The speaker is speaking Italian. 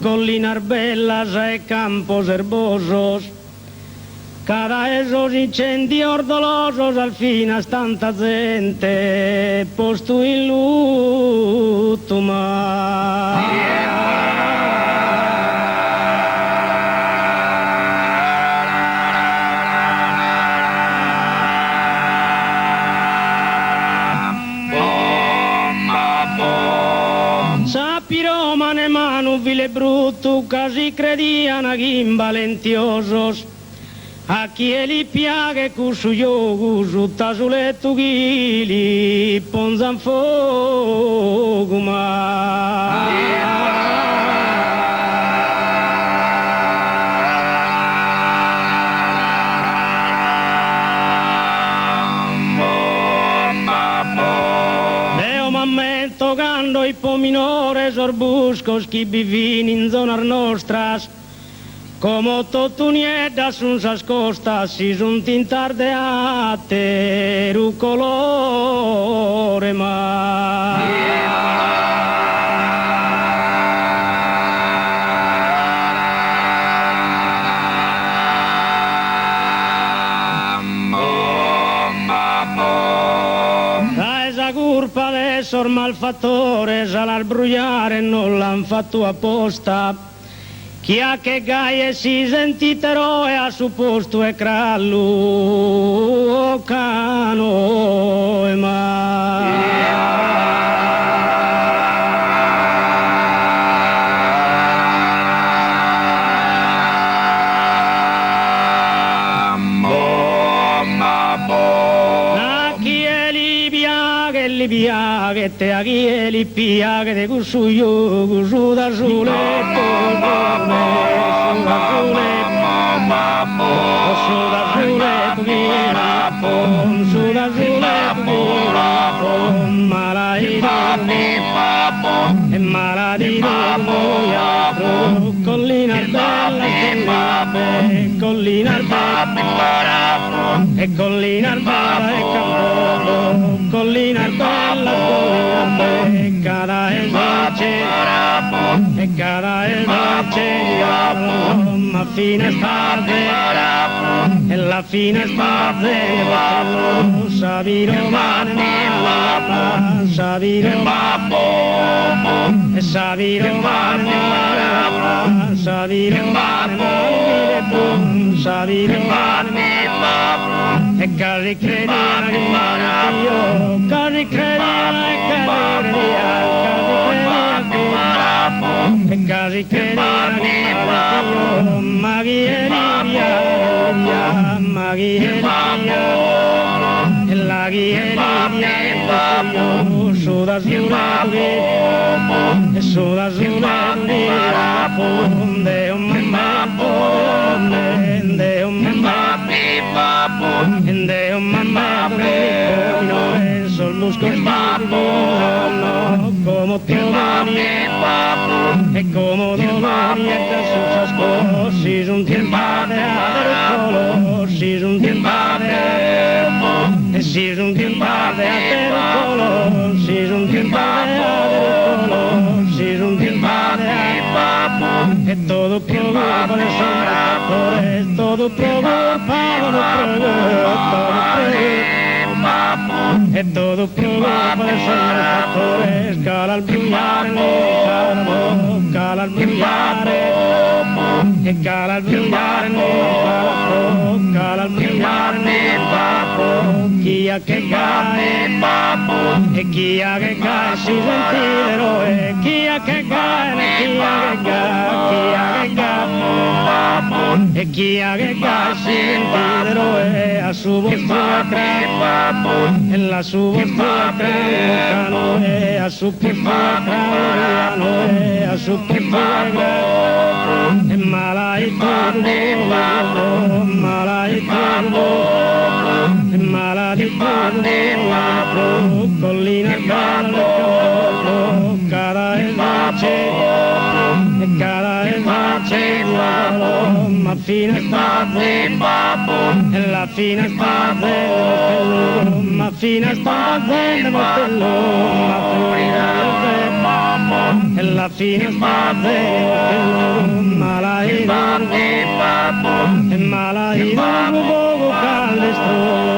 collinas bellas e campos herbosos, cada esos incendios dolosos al fin a tanta gente posto in lutto Sappi romane manu vile brutto casi crediano che valentiosos a chi li piaghe cusu yogu su tasuletto gili ponzan fogo tocando i pominores orbuscos que vivin in zonas nostras, como totunieddas sun sas costas, si sun tintardeate ru colore Curpa de esos malfattores all'arbrugliare non l'han fatto apposta, chi ha che gaie si sentitero e a su posto e crallo cano e che te aghi e li piaghe de gusuyo gusu da sule collina bella e collina bella e campo collina bella e cara e dolce e cara e dolce ma fine estate e la fine estate sabi romane sabi romane sabi romane sabi romane sabi romane e cari crediano io cari crediano e cari crediano e cari crediano io maghieria maghieria e la ghieria su da zure e su da zure de un mamma de un mamma de un mamma esos buscos como Teodonia e como Dodonia sus ascos si un tiempo de color si un tiempo de si un tiempo de color si un tiempo de color si un tiempo de todo programa de sonatores todo programa e todo programa de sonatores cala al brillare cala al brillare e cala al brillare cala al brillare chi ha che gae e chi ha che gae si sentirò e chi ha che gae chi ha che gae e chi ha che gae si sentirò e a su vostra e la su vostra cano e a su vostra cano e a su vostra e malai turbo malai turbo malai turbo collina bella cara e dolce e cara e dolce ma fine estate e la fine estate ma fine estate e la fine estate En mala y un poco caldestrón.